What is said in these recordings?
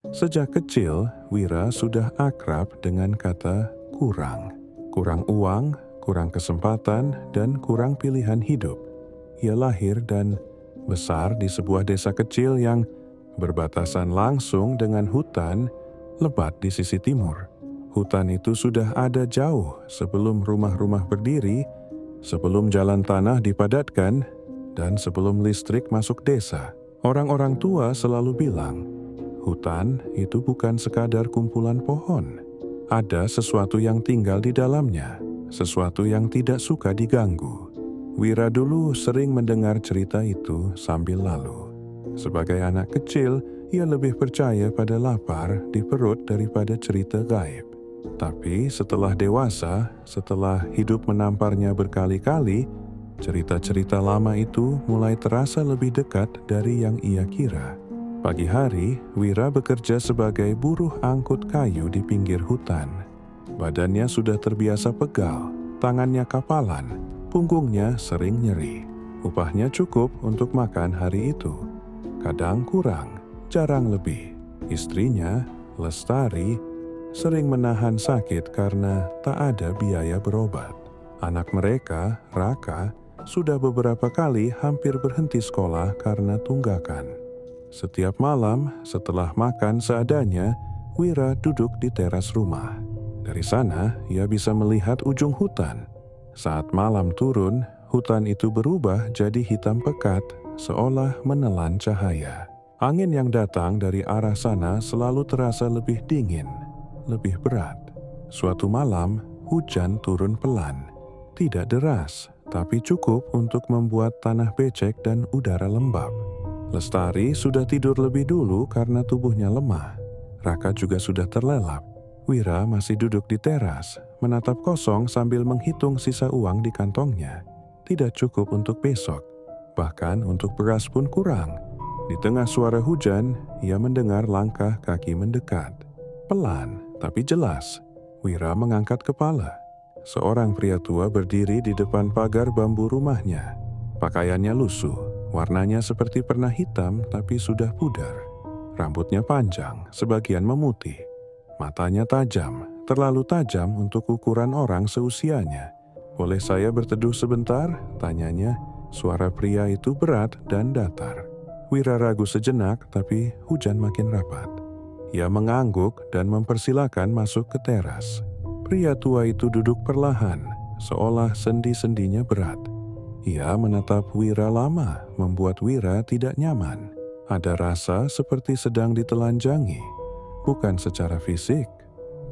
Sejak kecil, Wira sudah akrab dengan kata kurang. Kurang uang, kurang kesempatan, dan kurang pilihan hidup. Ia lahir dan besar di sebuah desa kecil yang berbatasan langsung dengan hutan lebat di sisi timur. Hutan itu sudah ada jauh sebelum rumah-rumah berdiri, sebelum jalan tanah dipadatkan, dan sebelum listrik masuk desa. Orang-orang tua selalu bilang, hutan itu bukan sekadar kumpulan pohon. Ada sesuatu yang tinggal di dalamnya, sesuatu yang tidak suka diganggu. Wira dulu sering mendengar cerita itu sambil lalu. Sebagai anak kecil, ia lebih percaya pada lapar di perut daripada cerita gaib. Tapi setelah dewasa, setelah hidup menamparnya berkali-kali, cerita-cerita lama itu mulai terasa lebih dekat dari yang ia kira. Pagi hari, Wira bekerja sebagai buruh angkut kayu di pinggir hutan. Badannya sudah terbiasa pegal, tangannya kapalan, punggungnya sering nyeri. Upahnya cukup untuk makan hari itu. Kadang kurang, jarang lebih. Istrinya, Lestari, sering menahan sakit karena tak ada biaya berobat. Anak mereka, Raka, sudah beberapa kali hampir berhenti sekolah karena tunggakan. Setiap malam, setelah makan seadanya, Wira duduk di teras rumah. Dari sana, ia bisa melihat ujung hutan. Saat malam turun, hutan itu berubah jadi hitam pekat, seolah menelan cahaya. Angin yang datang dari arah sana selalu terasa lebih dingin, lebih berat. Suatu malam, hujan turun pelan. Tidak deras, tapi cukup untuk membuat tanah becek dan udara lembab. Lestari sudah tidur lebih dulu karena tubuhnya lemah. Raka juga sudah terlelap. Wira masih duduk di teras, menatap kosong sambil menghitung sisa uang di kantongnya. Tidak cukup untuk besok, bahkan untuk beras pun kurang. Di tengah suara hujan, ia mendengar langkah kaki mendekat. Pelan, tapi jelas. Wira mengangkat kepala. Seorang pria tua berdiri di depan pagar bambu rumahnya. Pakaiannya lusuh, warnanya seperti pernah hitam tapi sudah pudar. Rambutnya panjang, sebagian memutih. Matanya tajam, terlalu tajam untuk ukuran orang seusianya. "Boleh saya berteduh sebentar?" tanyanya. Suara pria itu berat dan datar. Wira ragu sejenak, tapi hujan makin rapat. Ia mengangguk dan mempersilakan masuk ke teras. Pria tua itu duduk perlahan, seolah sendi-sendinya berat. Ia menatap Wira lama, membuat Wira tidak nyaman. Ada rasa seperti sedang ditelanjangi, bukan secara fisik,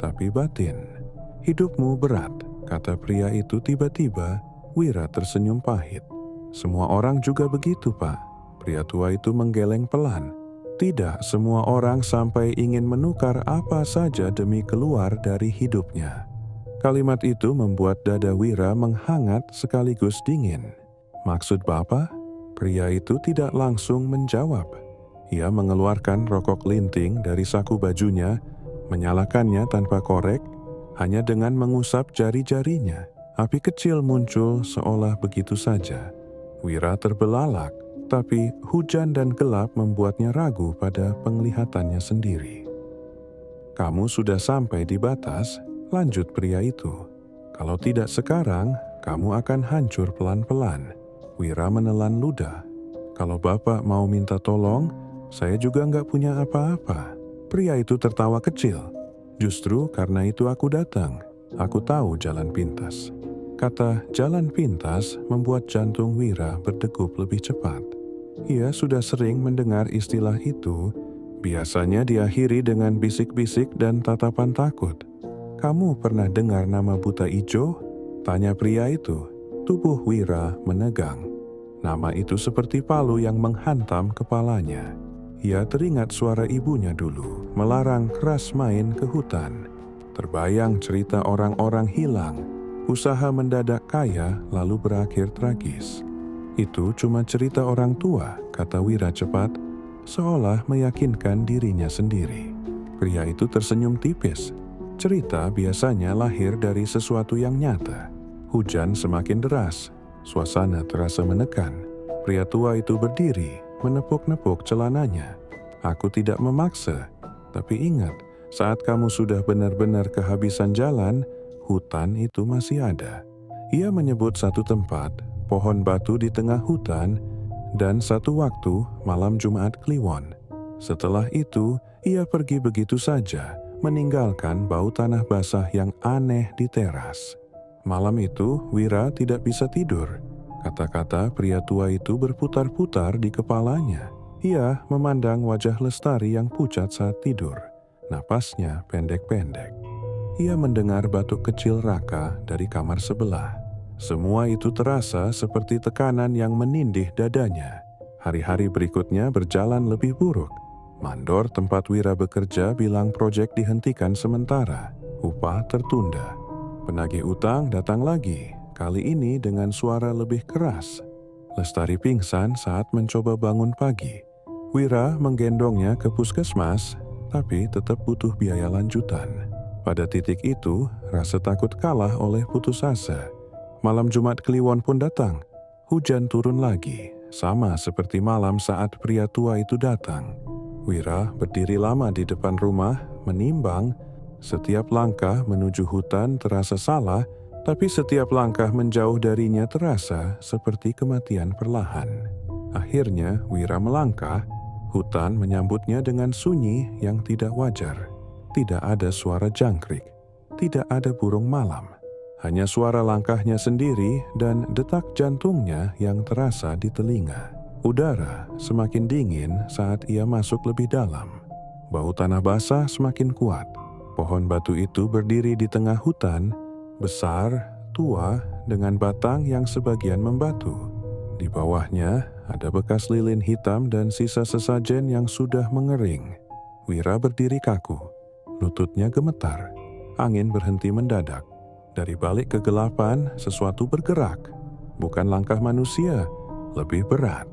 tapi batin. "Hidupmu berat," kata pria itu tiba-tiba. Wira tersenyum pahit. "Semua orang juga begitu, Pak." Pria tua itu menggeleng pelan. Tidak semua orang sampai ingin menukar apa saja demi keluar dari hidupnya. Kalimat itu membuat dada Wira menghangat sekaligus dingin. "Maksud Bapak?" Pria itu tidak langsung menjawab. Ia mengeluarkan rokok linting dari saku bajunya, menyalakannya tanpa korek, hanya dengan mengusap jari-jarinya. Api kecil muncul seolah begitu saja. Wira terbelalak. Tapi hujan dan gelap membuatnya ragu pada penglihatannya sendiri. "Kamu sudah sampai di batas," lanjut pria itu. "Kalau tidak sekarang, kamu akan hancur pelan-pelan." Wira menelan ludah. "Kalau Bapak mau minta tolong, saya juga nggak punya apa-apa." Pria itu tertawa kecil. "Justru karena itu aku datang. Aku tahu jalan pintas." Kata jalan pintas membuat jantung Wira berdegup lebih cepat. Ia sudah sering mendengar istilah itu, biasanya diakhiri dengan bisik-bisik dan tatapan takut. "Kamu pernah dengar nama Buta Ijo?" tanya pria itu. Tubuh Wira menegang. Nama itu seperti palu yang menghantam kepalanya. Ia teringat suara ibunya dulu, melarang keras main ke hutan. Terbayang cerita orang-orang hilang, usaha mendadak kaya lalu berakhir tragis. "Itu cuma cerita orang tua," kata Wira cepat, seolah meyakinkan dirinya sendiri. Pria itu tersenyum tipis. Cerita biasanya lahir dari sesuatu yang nyata. Hujan semakin deras, suasana terasa menekan. Pria tua itu berdiri, menepuk-nepuk celananya. "Aku tidak memaksa, Tapi ingat, saat kamu sudah benar-benar kehabisan jalan, hutan itu masih ada. Ia menyebut satu tempat, pohon batu di tengah hutan, dan satu waktu malam Jumat Kliwon. Setelah itu, ia pergi begitu saja, meninggalkan bau tanah basah yang aneh di teras. Malam itu, Wira tidak bisa tidur. Kata-kata pria tua itu berputar-putar di kepalanya. Ia memandang wajah Lestari yang pucat saat tidur. Napasnya pendek-pendek. Ia mendengar batuk kecil Raka dari kamar sebelah. Semua itu terasa seperti tekanan yang menindih dadanya. Hari-hari berikutnya berjalan lebih buruk. Mandor tempat Wira bekerja bilang proyek dihentikan sementara. Upah tertunda. Penagih utang datang lagi, kali ini dengan suara lebih keras. Lestari pingsan saat mencoba bangun pagi. Wira menggendongnya ke puskesmas, tapi tetap butuh biaya lanjutan. Pada titik itu, rasa takut kalah oleh putus asa. Malam Jumat Kliwon pun datang. Hujan turun lagi, sama seperti malam saat pria tua itu datang. Wira berdiri lama di depan rumah, menimbang. Setiap langkah menuju hutan terasa salah, tapi setiap langkah menjauh darinya terasa seperti kematian perlahan. Akhirnya, Wira melangkah. Hutan menyambutnya dengan sunyi yang tidak wajar. Tidak ada suara jangkrik, tidak ada burung malam. Hanya suara langkahnya sendiri dan detak jantungnya yang terasa di telinga. Udara semakin dingin saat ia masuk lebih dalam. Bau tanah basah semakin kuat. Pohon batu itu berdiri di tengah hutan, besar, tua, dengan batang yang sebagian membatu. Di bawahnya ada bekas lilin hitam dan sisa sesajen yang sudah mengering. Wira berdiri kaku, lututnya gemetar. Angin berhenti mendadak. Dari balik kegelapan, sesuatu bergerak. Bukan langkah manusia, lebih berat.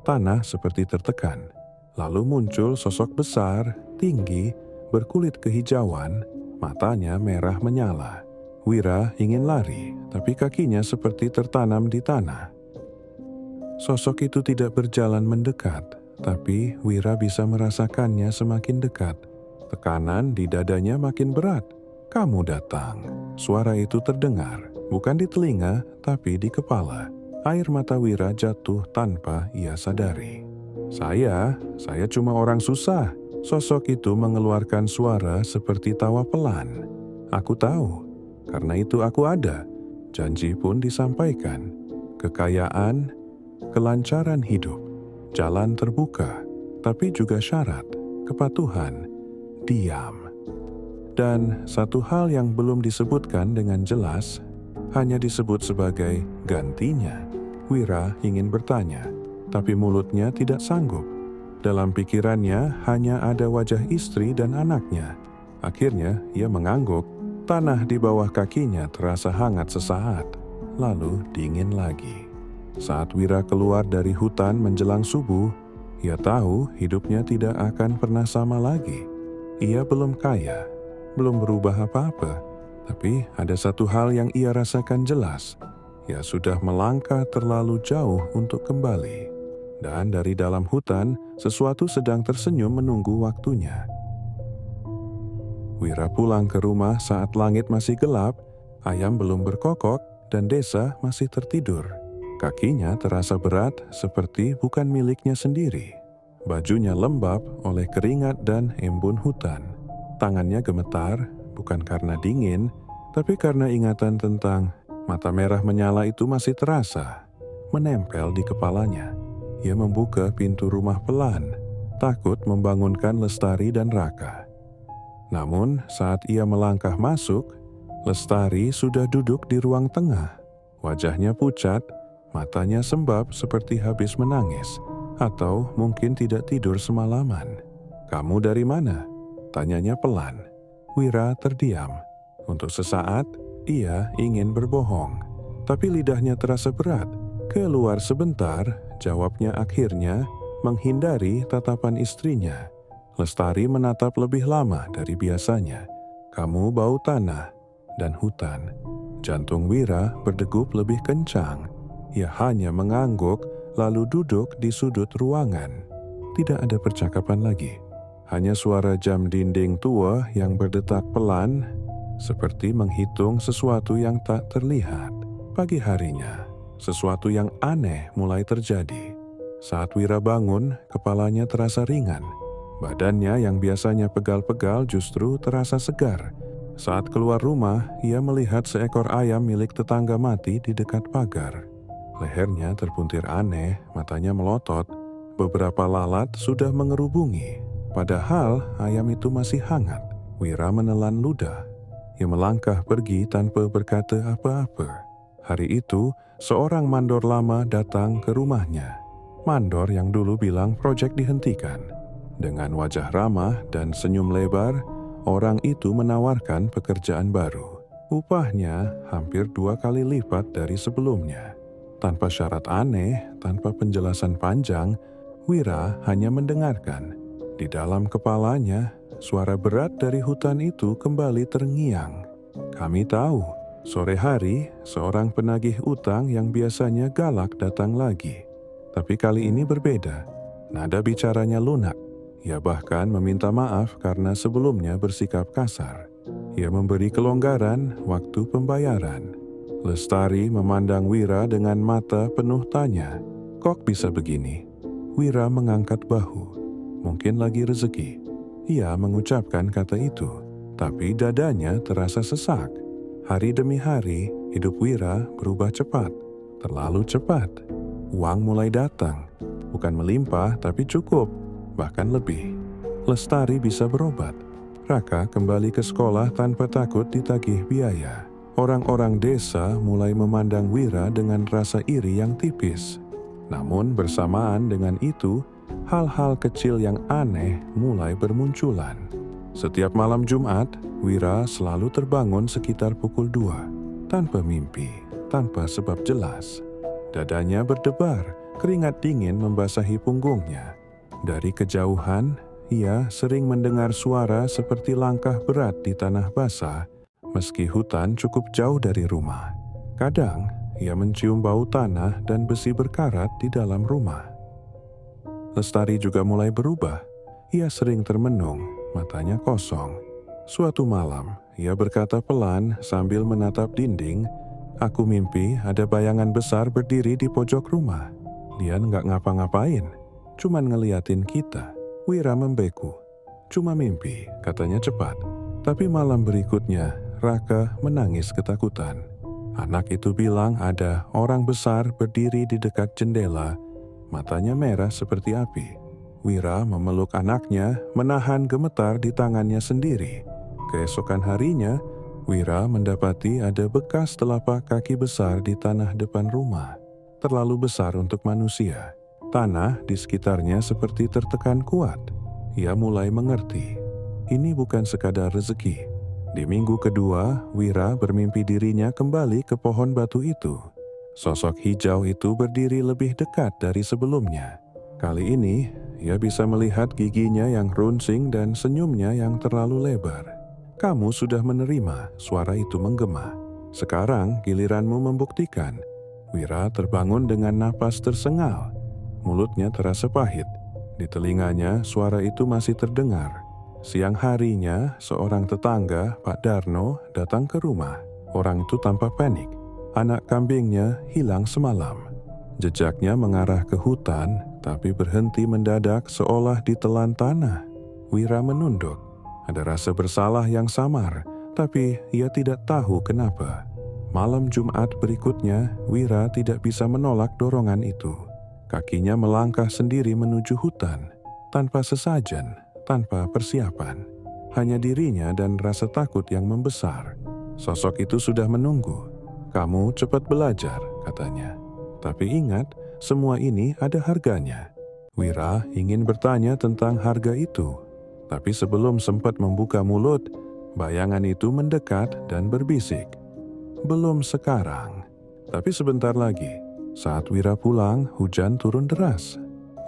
Tanah seperti tertekan. Lalu muncul sosok besar, tinggi, berkulit kehijauan, matanya merah menyala. Wira ingin lari, tapi kakinya seperti tertanam di tanah. Sosok itu tidak berjalan mendekat, tapi Wira bisa merasakannya semakin dekat. Tekanan di dadanya makin berat. "Kamu datang." Suara itu terdengar, bukan di telinga, tapi di kepala. Air mata Wira jatuh tanpa ia sadari. Saya cuma orang susah." Sosok itu mengeluarkan suara seperti tawa pelan. "Aku tahu, karena itu aku ada." Janji pun disampaikan. Kekayaan, kelancaran hidup, jalan terbuka, tapi juga syarat, kepatuhan, diam. Dan satu hal yang belum disebutkan dengan jelas, hanya disebut sebagai gantinya. Wira ingin bertanya, tapi mulutnya tidak sanggup. Dalam pikirannya hanya ada wajah istri dan anaknya. Akhirnya ia mengangguk. Tanah di bawah kakinya terasa hangat sesaat, lalu dingin lagi. Saat Wira keluar dari hutan menjelang subuh, ia tahu hidupnya tidak akan pernah sama lagi. Ia belum kaya, belum berubah apa-apa, tapi ada satu hal yang ia rasakan jelas. Ia sudah melangkah terlalu jauh untuk kembali. Dan dari dalam hutan, sesuatu sedang tersenyum menunggu waktunya. Wira pulang ke rumah saat langit masih gelap, ayam belum berkokok, dan desa masih tertidur. Kakinya terasa berat seperti bukan miliknya sendiri. Bajunya lembab oleh keringat dan embun hutan. Tangannya gemetar, bukan karena dingin, tapi karena ingatan tentang mata merah menyala itu masih terasa, menempel di kepalanya. Ia membuka pintu rumah pelan, takut membangunkan Lestari dan Raka. Namun saat ia melangkah masuk, Lestari sudah duduk di ruang tengah. Wajahnya pucat, matanya sembab seperti habis menangis, atau mungkin tidak tidur semalaman. "Kamu dari mana?" tanyanya pelan. Wira terdiam. Untuk sesaat, ia ingin berbohong, tapi lidahnya terasa berat. Keluar sebentar, jawabnya akhirnya menghindari tatapan istrinya. Lestari menatap lebih lama dari biasanya. "Kamu bau tanah dan hutan." Jantung Wira berdegup lebih kencang. Ia hanya mengangguk lalu duduk di sudut ruangan. Tidak ada percakapan lagi. hanya suara jam dinding tua yang berdetak pelan, seperti menghitung sesuatu yang tak terlihat. Pagi harinya, sesuatu yang aneh mulai terjadi. Saat Wira bangun, kepalanya terasa ringan. Badannya yang biasanya pegal-pegal justru terasa segar. Saat keluar rumah, ia melihat seekor ayam milik tetangga mati di dekat pagar. Lehernya terpuntir aneh, matanya melotot. Beberapa lalat sudah mengerubungi. Padahal ayam itu masih hangat. Wira menelan ludah. Ia melangkah pergi tanpa berkata apa-apa. Hari itu, seorang mandor lama datang ke rumahnya. Mandor yang dulu bilang proyek dihentikan. Dengan wajah ramah dan senyum lebar, orang itu menawarkan pekerjaan baru. Upahnya hampir 2 kali lipat dari sebelumnya. Tanpa syarat aneh, tanpa penjelasan panjang, Wira hanya mendengarkan. Di dalam kepalanya, suara berat dari hutan itu kembali terngiang. Kami tahu, sore hari seorang penagih utang yang biasanya galak datang lagi. Tapi kali ini berbeda. Nada bicaranya lunak. Ia bahkan meminta maaf karena sebelumnya bersikap kasar. Ia memberi kelonggaran waktu pembayaran. Lestari memandang Wira dengan mata penuh tanya. Kok bisa begini? Wira mengangkat bahu. Mungkin lagi rezeki. Ia mengucapkan kata itu, tapi dadanya terasa sesak. Hari demi hari, hidup Wira berubah cepat. Terlalu cepat. Uang mulai datang. Bukan melimpah, tapi cukup. Bahkan lebih. Lestari bisa berobat. Raka kembali ke sekolah tanpa takut ditagih biaya. Orang-orang desa mulai memandang Wira dengan rasa iri yang tipis. Namun bersamaan dengan itu, hal-hal kecil yang aneh mulai bermunculan. Setiap malam Jumat, Wira selalu terbangun sekitar pukul 2. Tanpa mimpi, tanpa sebab jelas. Dadanya berdebar, keringat dingin membasahi punggungnya. Dari kejauhan, ia sering mendengar suara seperti langkah berat di tanah basah, meski hutan cukup jauh dari rumah. Kadang, ia mencium bau tanah dan besi berkarat di dalam rumah. Lestari juga mulai berubah. Ia sering termenung, matanya kosong. Suatu malam, ia berkata pelan sambil menatap dinding, "Aku mimpi ada bayangan besar berdiri di pojok rumah. Dia nggak ngapa-ngapain. Cuman ngeliatin kita." Wira membeku. "Cuma mimpi," katanya cepat. Tapi malam berikutnya, Raka menangis ketakutan. Anak itu bilang ada orang besar berdiri di dekat jendela, matanya merah seperti api. Wira memeluk anaknya, menahan gemetar di tangannya sendiri. Keesokan harinya, Wira mendapati ada bekas telapak kaki besar di tanah depan rumah. Terlalu besar untuk manusia. Tanah di sekitarnya seperti tertekan kuat. Ia mulai mengerti. Ini bukan sekadar rezeki. Di minggu kedua, Wira bermimpi dirinya kembali ke pohon batu itu. Sosok hijau itu berdiri lebih dekat dari sebelumnya. Kali ini, ia bisa melihat giginya yang runcing dan senyumnya yang terlalu lebar. "Kamu sudah menerima," suara itu menggema. "Sekarang giliranmu membuktikan." Wira terbangun dengan napas tersengal. Mulutnya terasa pahit. Di telinganya, suara itu masih terdengar. Siang harinya, seorang tetangga, Pak Darno, datang ke rumah. Orang itu tampak panik. Anak kambingnya hilang semalam. Jejaknya mengarah ke hutan, tapi berhenti mendadak seolah ditelan tanah. Wira menunduk. Ada rasa bersalah yang samar, tapi ia tidak tahu kenapa. Malam Jumat berikutnya, Wira tidak bisa menolak dorongan itu. Kakinya melangkah sendiri menuju hutan, tanpa sesajen, tanpa persiapan. Hanya dirinya dan rasa takut yang membesar. Sosok itu sudah menunggu. "Kamu cepat belajar," katanya. "Tapi ingat, semua ini ada harganya." Wira ingin bertanya tentang harga itu. Tapi sebelum sempat membuka mulut, bayangan itu mendekat dan berbisik. "Belum sekarang, tapi sebentar lagi." Saat Wira pulang, hujan turun deras.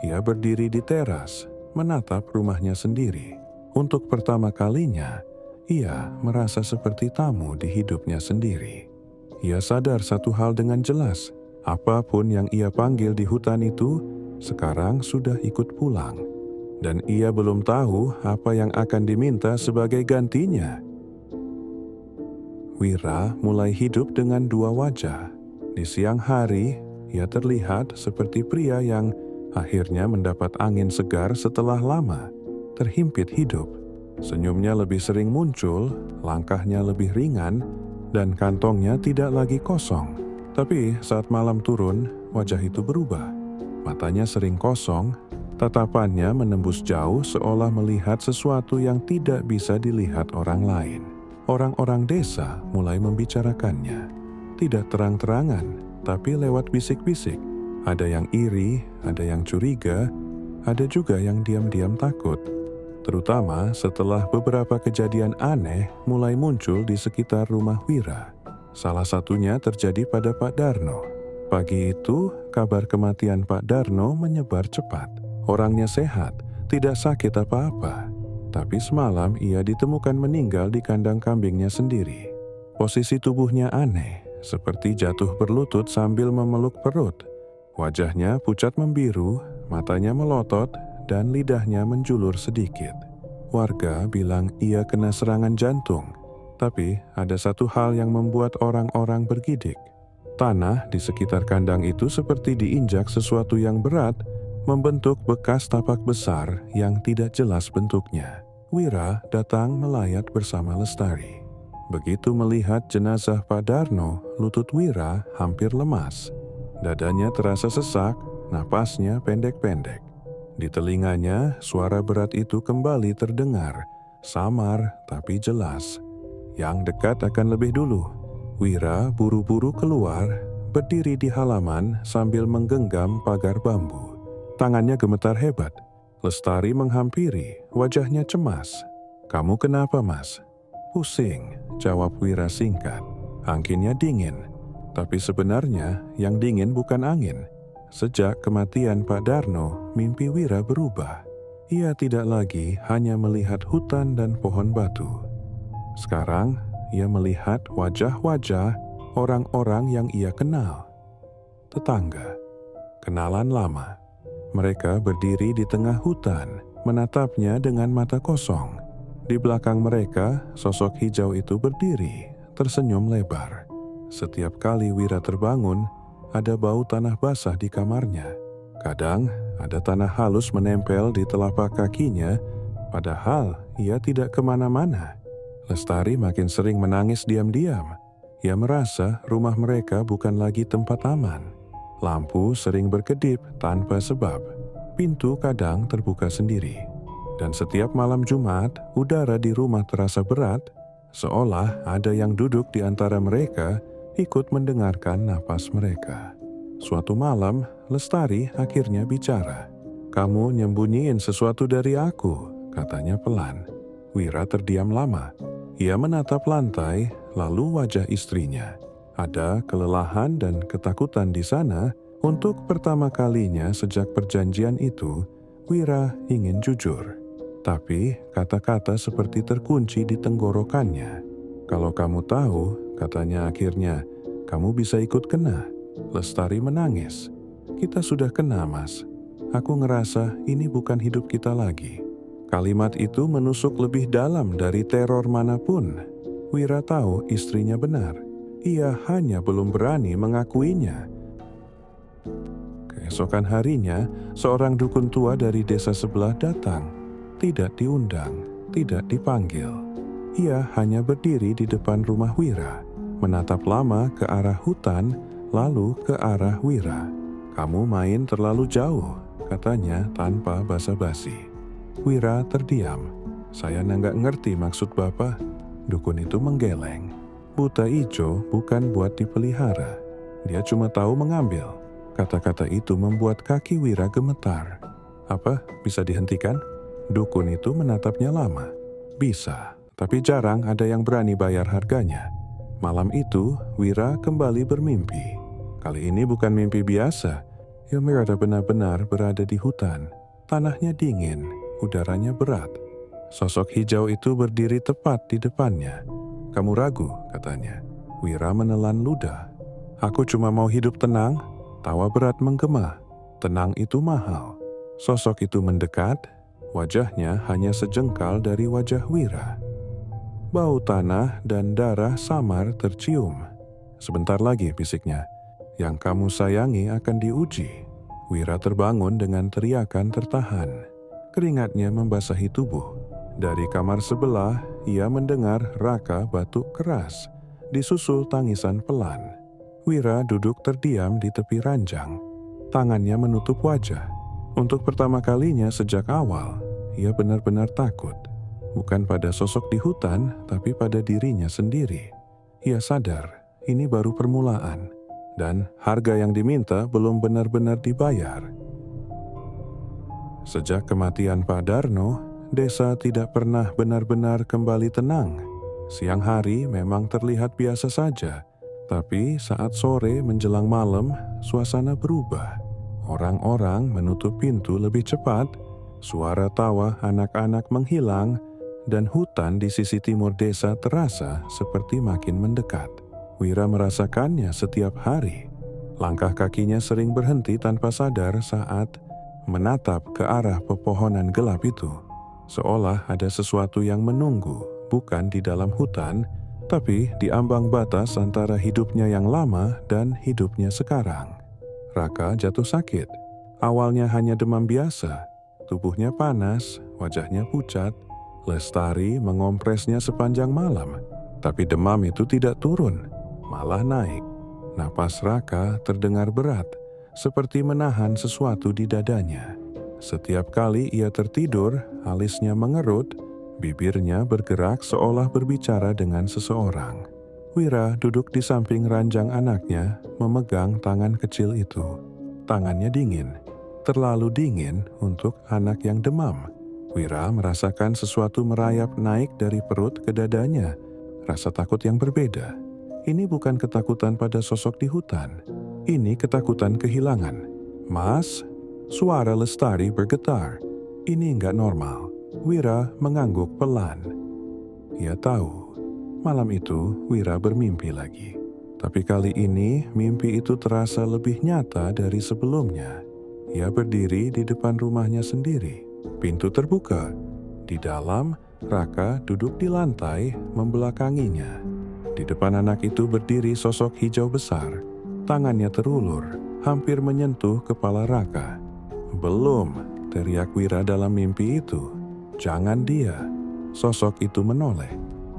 Ia berdiri di teras, menatap rumahnya sendiri. Untuk pertama kalinya, ia merasa seperti tamu di hidupnya sendiri. Ia sadar satu hal dengan jelas, apapun yang ia panggil di hutan itu, sekarang sudah ikut pulang. dan ia belum tahu apa yang akan diminta sebagai gantinya. Wira mulai hidup dengan dua wajah. Di siang hari, ia terlihat seperti pria yang akhirnya mendapat angin segar setelah lama terhimpit hidup. Senyumnya lebih sering muncul, langkahnya lebih ringan, dan kantongnya tidak lagi kosong. Tapi saat malam turun, wajah itu berubah. Matanya sering kosong, tatapannya menembus jauh seolah melihat sesuatu yang tidak bisa dilihat orang lain. Orang-orang desa mulai membicarakannya. Tidak terang-terangan, tapi lewat bisik-bisik. Ada yang iri, ada yang curiga, ada juga yang diam-diam takut. Terutama setelah beberapa kejadian aneh mulai muncul di sekitar rumah Wira. Salah satunya terjadi pada Pak Darno. Pagi itu, kabar kematian Pak Darno menyebar cepat. Orangnya sehat, tidak sakit apa-apa. Tapi semalam ia ditemukan meninggal di kandang kambingnya sendiri. Posisi tubuhnya aneh, seperti jatuh berlutut sambil memeluk perut. Wajahnya pucat membiru, matanya melotot, dan lidahnya menjulur sedikit. Warga bilang ia kena serangan jantung, tapi ada satu hal yang membuat orang-orang bergidik. Tanah di sekitar kandang itu seperti diinjak sesuatu yang berat, membentuk bekas tapak besar yang tidak jelas bentuknya. Wira datang melayat bersama Lestari. Begitu melihat jenazah Pak Darno, lutut Wira hampir lemas. Dadanya terasa sesak, napasnya pendek-pendek. Di telinganya, suara berat itu kembali terdengar, samar tapi jelas. Yang dekat akan lebih dulu. Wira buru-buru keluar, berdiri di halaman sambil menggenggam pagar bambu. Tangannya gemetar hebat. Lestari menghampiri, wajahnya cemas. "Kamu kenapa, Mas?" "Pusing," jawab Wira singkat. "Anginnya dingin." Tapi sebenarnya yang dingin bukan angin. Sejak kematian Pak Darno, mimpi Wira berubah. Ia tidak lagi hanya melihat hutan dan pohon batu. Sekarang, ia melihat wajah-wajah orang-orang yang ia kenal. Tetangga, kenalan lama. Mereka berdiri di tengah hutan, menatapnya dengan mata kosong. Di belakang mereka, sosok hijau itu berdiri, tersenyum lebar. Setiap kali Wira terbangun, ada bau tanah basah di kamarnya. Kadang, ada tanah halus menempel di telapak kakinya, padahal ia tidak kemana-mana. Lestari makin sering menangis diam-diam. Ia merasa rumah mereka bukan lagi tempat aman. Lampu sering berkedip tanpa sebab. Pintu kadang terbuka sendiri. Dan setiap malam Jumat, udara di rumah terasa berat, seolah ada yang duduk di antara mereka, ikut mendengarkan napas mereka. Suatu malam, Lestari akhirnya bicara. "Kamu nyembunyiin sesuatu dari aku," katanya pelan. Wira terdiam lama. Ia menatap lantai, lalu wajah istrinya. Ada kelelahan dan ketakutan di sana. Untuk pertama kalinya sejak perjanjian itu, Wira ingin jujur. Tapi kata-kata seperti terkunci di tenggorokannya. "Kalau kamu tahu," katanya akhirnya, "kamu bisa ikut kena." Lestari menangis. "Kita sudah kena, Mas. Aku ngerasa ini bukan hidup kita lagi." Kalimat itu menusuk lebih dalam dari teror manapun. Wira tahu istrinya benar. Ia hanya belum berani mengakuinya. Keesokan harinya, seorang dukun tua dari desa sebelah datang. Tidak diundang, tidak dipanggil. Ia hanya berdiri di depan rumah Wira, menatap lama ke arah hutan, lalu ke arah Wira. "Kamu main terlalu jauh," katanya tanpa basa-basi. Wira terdiam. "Saya nggak ngerti maksud Bapak." Dukun itu menggeleng. "Buta ijo bukan buat dipelihara. Dia cuma tahu mengambil." Kata-kata itu membuat kaki Wira gemetar. "Apa, bisa dihentikan?" Dukun itu menatapnya lama. "Bisa, tapi jarang ada yang berani bayar harganya." Malam itu, Wira kembali bermimpi. Kali ini bukan mimpi biasa. Ia merasa benar-benar berada di hutan. Tanahnya dingin, udaranya berat. Sosok hijau itu berdiri tepat di depannya. "Kamu ragu?" katanya. Wira menelan ludah. "Aku cuma mau hidup tenang." Tawa berat menggema. "Tenang itu mahal." Sosok itu mendekat. Wajahnya hanya sejengkal dari wajah Wira. Bau tanah dan darah samar tercium. "Sebentar lagi," bisiknya. "Yang kamu sayangi akan diuji." Wira terbangun dengan teriakan tertahan. Keringatnya membasahi tubuh. Dari kamar sebelah, ia mendengar Raka batuk keras, disusul tangisan pelan. Wira duduk terdiam di tepi ranjang. Tangannya menutup wajah. Untuk pertama kalinya sejak awal, ia benar-benar takut. Bukan pada sosok di hutan, tapi pada dirinya sendiri. Ia sadar, ini baru permulaan, dan harga yang diminta belum benar-benar dibayar. Sejak kematian Pak Darno, desa tidak pernah benar-benar kembali tenang. Siang hari memang terlihat biasa saja, tapi saat sore menjelang malam, suasana berubah. Orang-orang menutup pintu lebih cepat, suara tawa anak-anak menghilang, dan hutan di sisi timur desa terasa seperti makin mendekat. Wira merasakannya setiap hari. Langkah kakinya sering berhenti tanpa sadar saat menatap ke arah pepohonan gelap itu. Seolah ada sesuatu yang menunggu, bukan di dalam hutan, tapi di ambang batas antara hidupnya yang lama dan hidupnya sekarang. Raka jatuh sakit. Awalnya hanya demam biasa. Tubuhnya panas, wajahnya pucat. Lestari mengompresnya sepanjang malam, tapi demam itu tidak turun, malah naik. Napas Raka terdengar berat, seperti menahan sesuatu di dadanya. Setiap kali ia tertidur, alisnya mengerut, bibirnya bergerak seolah berbicara dengan seseorang. Wira duduk di samping ranjang anaknya, memegang tangan kecil itu. Tangannya dingin, terlalu dingin untuk anak yang demam. Wira merasakan sesuatu merayap naik dari perut ke dadanya, rasa takut yang berbeda. Ini bukan ketakutan pada sosok di hutan, ini ketakutan kehilangan. "Mas," suara Lestari bergetar. Ini nggak normal. Wira mengangguk pelan. Ia tahu, malam itu Wira bermimpi lagi. Tapi kali ini mimpi itu terasa lebih nyata dari sebelumnya. Ia berdiri di depan rumahnya sendiri. Pintu terbuka. Di dalam, Raka duduk di lantai membelakanginya. Di depan anak itu berdiri sosok hijau besar. Tangannya terulur, hampir menyentuh kepala Raka. "Belum," teriak Wira dalam mimpi itu. "Jangan dia." Sosok itu menoleh.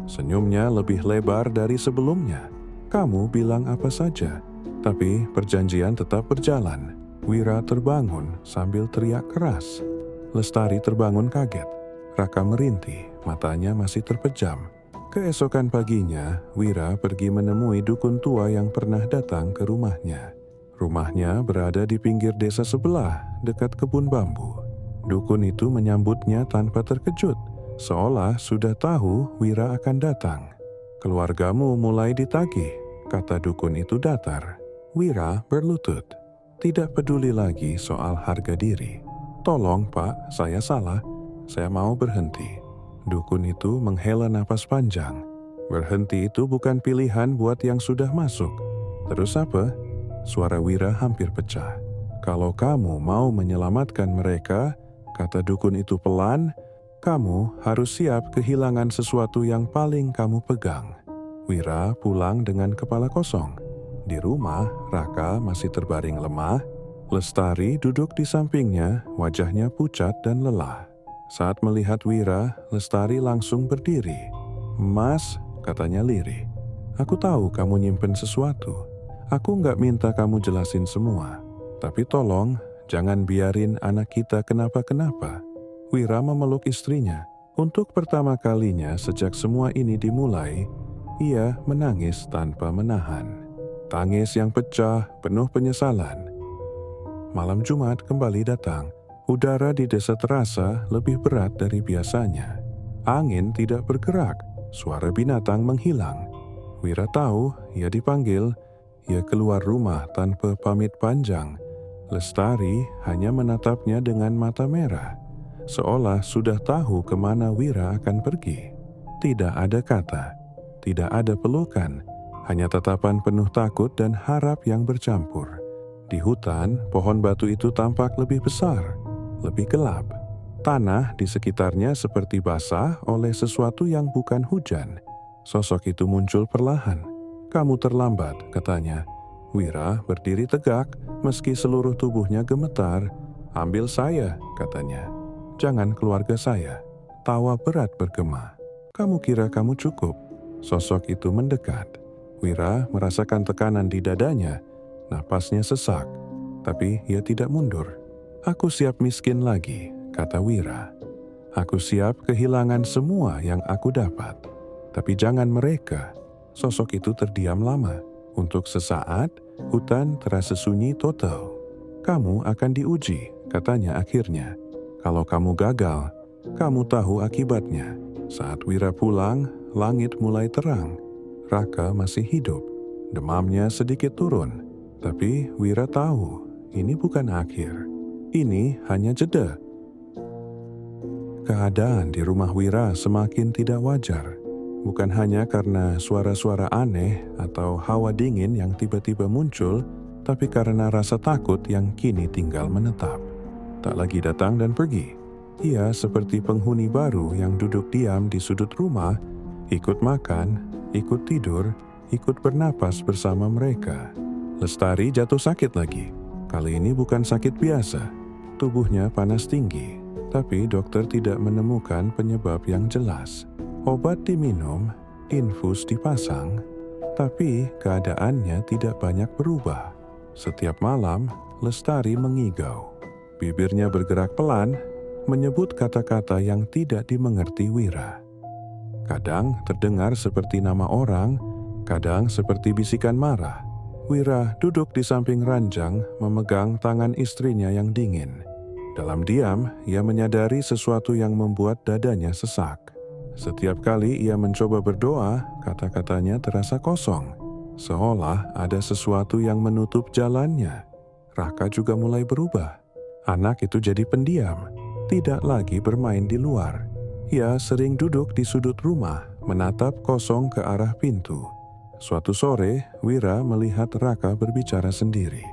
Senyumnya lebih lebar dari sebelumnya. "Kamu bilang apa saja, tapi perjanjian tetap berjalan." Wira terbangun sambil teriak keras. Lestari terbangun kaget. Raka merintih, matanya masih terpejam. Keesokan paginya, Wira pergi menemui dukun tua yang pernah datang ke rumahnya. Rumahnya berada di pinggir desa sebelah, dekat kebun bambu. Dukun itu menyambutnya tanpa terkejut, seolah sudah tahu Wira akan datang. "Keluargamu mulai ditagih," kata dukun itu datar. Wira berlutut, tidak peduli lagi soal harga diri. "Tolong Pak, saya salah. Saya mau berhenti." Dukun itu menghela napas panjang. Berhenti itu bukan pilihan buat yang sudah masuk. "Terus apa?" Suara Wira hampir pecah. "Kalau kamu mau menyelamatkan mereka," kata dukun itu pelan, "kamu harus siap kehilangan sesuatu yang paling kamu pegang." Wira pulang dengan kepala kosong. Di rumah, Raka masih terbaring lemah. Lestari duduk di sampingnya, wajahnya pucat dan lelah. Saat melihat Wira, Lestari langsung berdiri. "Mas," katanya lirih, "aku tahu kamu nyimpen sesuatu. Aku nggak minta kamu jelasin semua. Tapi tolong, jangan biarin anak kita kenapa-kenapa." Wira memeluk istrinya. Untuk pertama kalinya sejak semua ini dimulai, ia menangis tanpa menahan. Tangis yang pecah, penuh penyesalan. Malam Jumat kembali datang. Udara di desa terasa lebih berat dari biasanya. Angin tidak bergerak, suara binatang menghilang. Wira tahu ia dipanggil. Ia keluar rumah tanpa pamit panjang. Lestari hanya menatapnya dengan mata merah, seolah sudah tahu kemana Wira akan pergi. Tidak ada kata, tidak ada pelukan, hanya tatapan penuh takut dan harap yang bercampur. Di hutan, pohon batu itu tampak lebih besar, lebih gelap. Tanah di sekitarnya seperti basah oleh sesuatu yang bukan hujan. Sosok itu muncul perlahan. "Kamu terlambat," katanya. Wira berdiri tegak meski seluruh tubuhnya gemetar. "Ambil saya," katanya. "Jangan keluarga saya." Tawa berat bergema. "Kamu kira kamu cukup?" Sosok itu mendekat. Wira merasakan tekanan di dadanya. Napasnya sesak, tapi ia tidak mundur. "Aku siap miskin lagi," kata Wira. "Aku siap kehilangan semua yang aku dapat. Tapi jangan mereka." Sosok itu terdiam lama. Untuk sesaat, hutan terasa sunyi total. "Kamu akan diuji," katanya akhirnya. "Kalau kamu gagal, kamu tahu akibatnya." Saat Wira pulang, langit mulai terang. Raka masih hidup. Demamnya sedikit turun. Tapi Wira tahu, ini bukan akhir. Ini hanya jeda. Keadaan di rumah Wira semakin tidak wajar. Bukan hanya karena suara-suara aneh atau hawa dingin yang tiba-tiba muncul, tapi karena rasa takut yang kini tinggal menetap. Tak lagi datang dan pergi. Ia seperti penghuni baru yang duduk diam di sudut rumah, ikut makan, ikut tidur, ikut bernapas bersama mereka. Lestari jatuh sakit lagi. Kali ini bukan sakit biasa. Tubuhnya panas tinggi, tapi dokter tidak menemukan penyebab yang jelas. Obat diminum, infus dipasang, tapi keadaannya tidak banyak berubah. Setiap malam, Lestari mengigau. Bibirnya bergerak pelan, menyebut kata-kata yang tidak dimengerti Wira. Kadang terdengar seperti nama orang, kadang seperti bisikan marah. Wira duduk di samping ranjang, memegang tangan istrinya yang dingin. Dalam diam, ia menyadari sesuatu yang membuat dadanya sesak. Setiap kali ia mencoba berdoa, kata-katanya terasa kosong. Seolah ada sesuatu yang menutup jalannya. Raka juga mulai berubah. Anak itu jadi pendiam, tidak lagi bermain di luar. Ia sering duduk di sudut rumah, menatap kosong ke arah pintu. Suatu sore, Wira melihat Raka berbicara sendiri.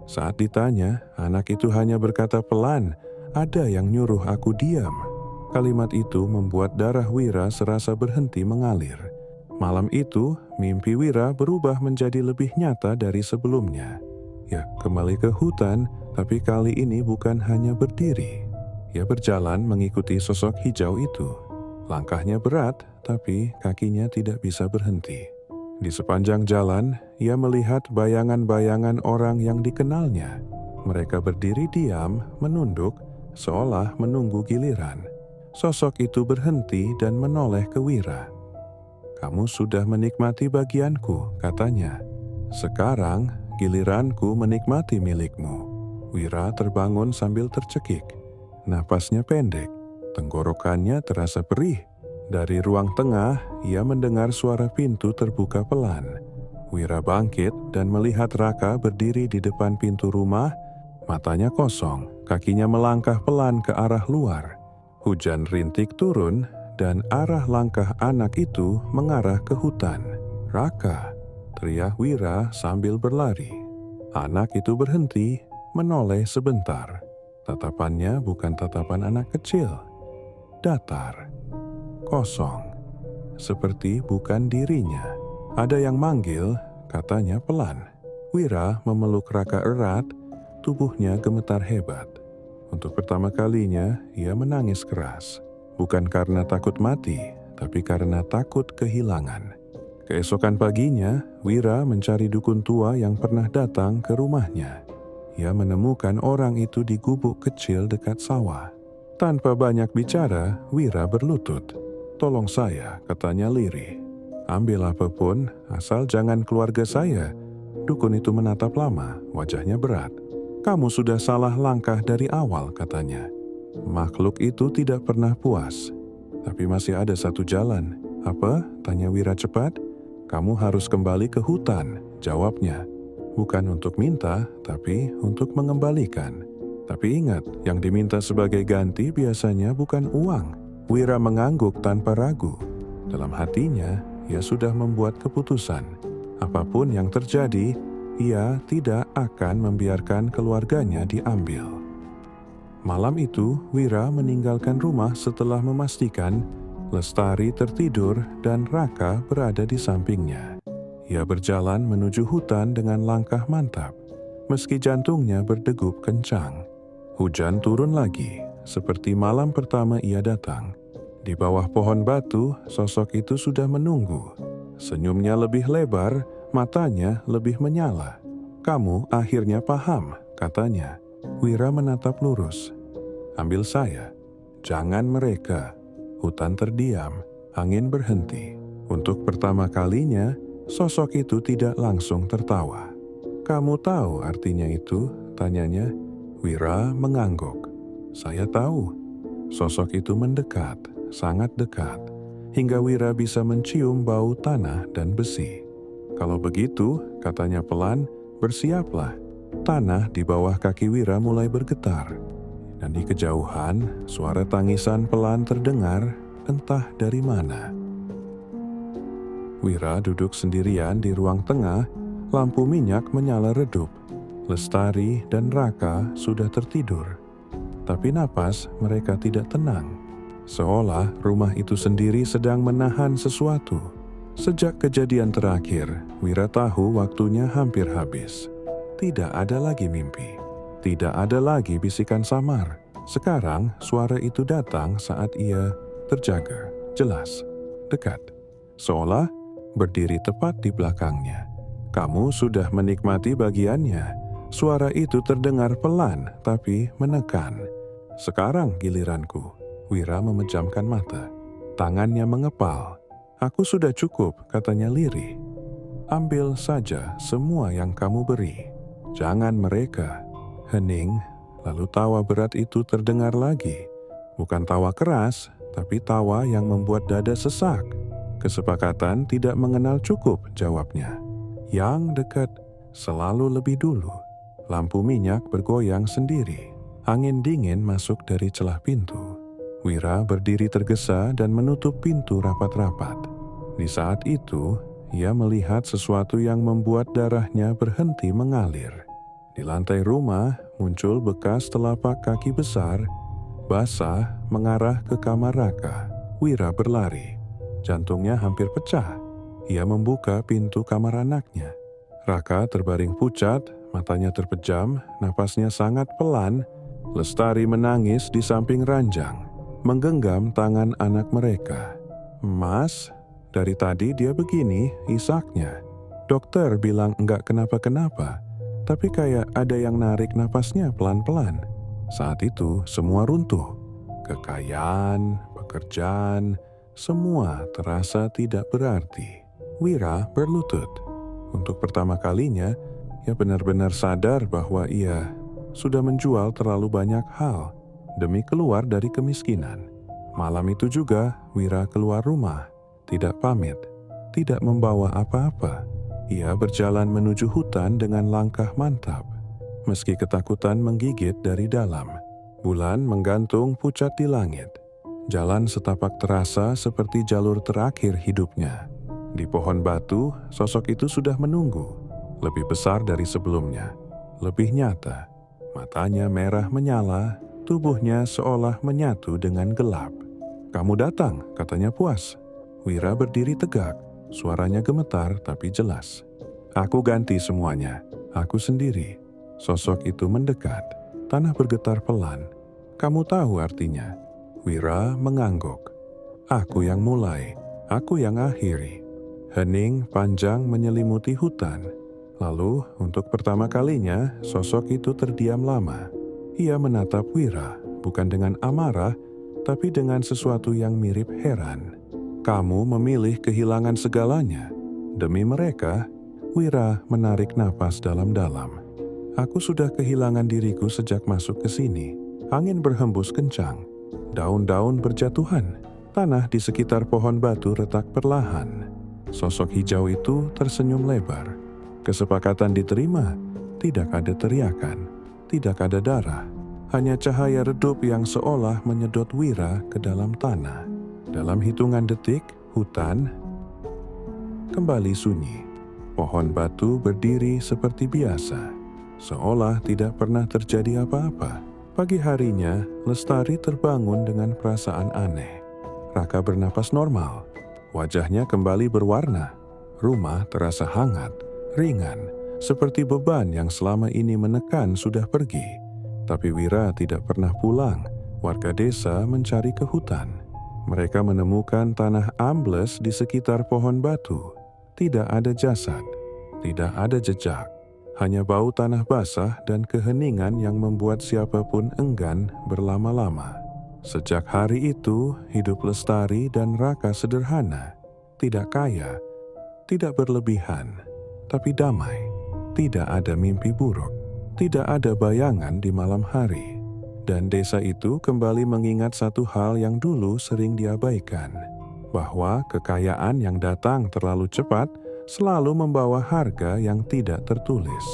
Saat ditanya, anak itu hanya berkata pelan, "Ada yang nyuruh aku diam." Kalimat itu membuat darah Wira serasa berhenti mengalir. Malam itu, mimpi Wira berubah menjadi lebih nyata dari sebelumnya. Ya, kembali ke hutan, tapi kali ini bukan hanya berdiri. Ia berjalan mengikuti sosok hijau itu. Langkahnya berat, tapi kakinya tidak bisa berhenti. Di sepanjang jalan, ia melihat bayangan-bayangan orang yang dikenalnya. Mereka berdiri diam, menunduk, seolah menunggu giliran. Sosok itu berhenti dan menoleh ke Wira. "Kamu sudah menikmati bagianku," katanya. "Sekarang giliranku menikmati milikmu." Wira terbangun sambil tercekik. Napasnya pendek, tenggorokannya terasa perih. Dari ruang tengah, ia mendengar suara pintu terbuka pelan. Wira bangkit dan melihat Raka berdiri di depan pintu rumah, matanya kosong, kakinya melangkah pelan ke arah luar. Hujan rintik turun dan arah langkah anak itu mengarah ke hutan. "Raka!" teriak Wira sambil berlari. Anak itu berhenti, menoleh sebentar. Tatapannya bukan tatapan anak kecil. Datar. Kosong. Seperti bukan dirinya. "Ada yang manggil," katanya pelan. Wira memeluk Raka erat, tubuhnya gemetar hebat. Untuk pertama kalinya, ia menangis keras. Bukan karena takut mati, tapi karena takut kehilangan. Keesokan paginya, Wira mencari dukun tua yang pernah datang ke rumahnya. Ia menemukan orang itu di gubuk kecil dekat sawah. Tanpa banyak bicara, Wira berlutut. "Tolong saya," katanya lirih. "Ambil apapun, asal jangan keluarga saya." Dukun itu menatap lama, wajahnya berat. "Kamu sudah salah langkah dari awal," katanya. Makhluk itu tidak pernah puas. "Tapi masih ada satu jalan." "Apa?" tanya Wira cepat. "Kamu harus kembali ke hutan," jawabnya. "Bukan untuk minta, tapi untuk mengembalikan. Tapi ingat, yang diminta sebagai ganti biasanya bukan uang." Wira mengangguk tanpa ragu. Dalam hatinya, ia sudah membuat keputusan. Apapun yang terjadi, ia tidak akan membiarkan keluarganya diambil. Malam itu, Wira meninggalkan rumah setelah memastikan Lestari tertidur dan Raka berada di sampingnya. Ia berjalan menuju hutan dengan langkah mantap, meski jantungnya berdegup kencang. Hujan turun lagi, seperti malam pertama ia datang. Di bawah pohon batu, sosok itu sudah menunggu. Senyumnya lebih lebar, matanya lebih menyala. "Kamu akhirnya paham," katanya. Wira menatap lurus. "Ambil saya, jangan mereka." Hutan terdiam, angin berhenti. Untuk pertama kalinya, sosok itu tidak langsung tertawa. "Kamu tahu artinya itu?" tanyanya. Wira mengangguk. "Saya tahu." Sosok itu mendekat, sangat dekat, hingga Wira bisa mencium bau tanah dan besi. "Kalau begitu," katanya pelan, "bersiaplah." Tanah di bawah kaki Wira mulai bergetar. Dan di kejauhan, suara tangisan pelan terdengar, entah dari mana. Wira duduk sendirian di ruang tengah, lampu minyak menyala redup. Lestari dan Raka sudah tertidur. Tapi napas mereka tidak tenang. Seolah rumah itu sendiri sedang menahan sesuatu. Sejak kejadian terakhir, Wira tahu waktunya hampir habis. Tidak ada lagi mimpi. Tidak ada lagi bisikan samar. Sekarang suara itu datang saat ia terjaga, jelas, dekat. Seolah berdiri tepat di belakangnya. "Kamu sudah menikmati bagiannya." Suara itu terdengar pelan tapi menekan. "Sekarang giliranku." Wira memejamkan mata. Tangannya mengepal. "Aku sudah cukup," katanya lirih. "Ambil saja semua yang kamu beri. Jangan mereka." Hening, lalu tawa berat itu terdengar lagi. Bukan tawa keras, tapi tawa yang membuat dada sesak. "Kesepakatan tidak mengenal cukup," jawabnya. "Yang dekat selalu lebih dulu." Lampu minyak bergoyang sendiri. Angin dingin masuk dari celah pintu. Wira berdiri tergesa dan menutup pintu rapat-rapat. Di saat itu, ia melihat sesuatu yang membuat darahnya berhenti mengalir. Di lantai rumah muncul bekas telapak kaki besar, basah, mengarah ke kamar Raka. Wira berlari. Jantungnya hampir pecah. Ia membuka pintu kamar anaknya. Raka terbaring pucat, matanya terpejam, napasnya sangat pelan. Lestari menangis di samping ranjang, menggenggam tangan anak mereka. "Mas, dari tadi dia begini, isaknya. Dokter bilang enggak kenapa-kenapa. Tapi kayak ada yang narik napasnya pelan-pelan." Saat itu semua runtuh. Kekayaan, pekerjaan, semua terasa tidak berarti. Wira berlutut. Untuk pertama kalinya, ia benar-benar sadar bahwa ia sudah menjual terlalu banyak hal demi keluar dari kemiskinan. Malam itu juga, Wira keluar rumah, tidak pamit, tidak membawa apa-apa. Ia berjalan menuju hutan dengan langkah mantap, meski ketakutan menggigit dari dalam. Bulan menggantung pucat di langit. Jalan setapak terasa seperti jalur terakhir hidupnya. Di pohon batu, sosok itu sudah menunggu. Lebih besar dari sebelumnya, lebih nyata. Matanya merah menyala, tubuhnya seolah menyatu dengan gelap. "Kamu datang," katanya puas. Wira berdiri tegak. Suaranya gemetar tapi jelas. "Aku ganti semuanya. Aku sendiri." Sosok itu mendekat. Tanah bergetar pelan. "Kamu tahu artinya?" Wira mengangguk. "Aku yang mulai. Aku yang akhiri." Hening panjang menyelimuti hutan. Lalu, untuk pertama kalinya, sosok itu terdiam lama. Ia menatap Wira, bukan dengan amarah, tapi dengan sesuatu yang mirip heran. "Kamu memilih kehilangan segalanya. Demi mereka." Wira menarik napas dalam-dalam. "Aku sudah kehilangan diriku sejak masuk ke sini." Angin berhembus kencang. Daun-daun berjatuhan. Tanah di sekitar pohon batu retak perlahan. Sosok hijau itu tersenyum lebar. Kesepakatan diterima. Tidak ada teriakan. Tidak ada darah. Hanya cahaya redup yang seolah menyedot Wira ke dalam tanah. Dalam hitungan detik, hutan kembali sunyi. Pohon batu berdiri seperti biasa, seolah tidak pernah terjadi apa-apa. Pagi harinya, Lestari terbangun dengan perasaan aneh. Raka bernapas normal. Wajahnya kembali berwarna. Rumah terasa hangat, ringan, seperti beban yang selama ini menekan sudah pergi. Tapi Wira tidak pernah pulang. Warga desa mencari ke hutan. Mereka menemukan tanah ambles di sekitar pohon batu. Tidak ada jasad, tidak ada jejak. Hanya bau tanah basah dan keheningan yang membuat siapapun enggan berlama-lama. Sejak hari itu, hidup Lestari dan Raka sederhana. Tidak kaya, tidak berlebihan, tapi damai. Tidak ada mimpi buruk, tidak ada bayangan di malam hari. Dan desa itu kembali mengingat satu hal yang dulu sering diabaikan, bahwa kekayaan yang datang terlalu cepat selalu membawa harga yang tidak tertulis.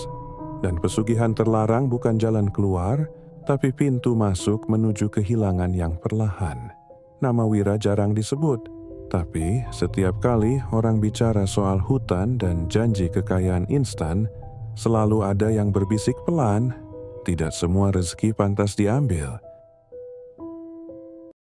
Dan pesugihan terlarang bukan jalan keluar, tapi pintu masuk menuju kehilangan yang perlahan. Nama Wira jarang disebut, tapi setiap kali orang bicara soal hutan dan janji kekayaan instan, selalu ada yang berbisik pelan, tidak semua rezeki pantas diambil,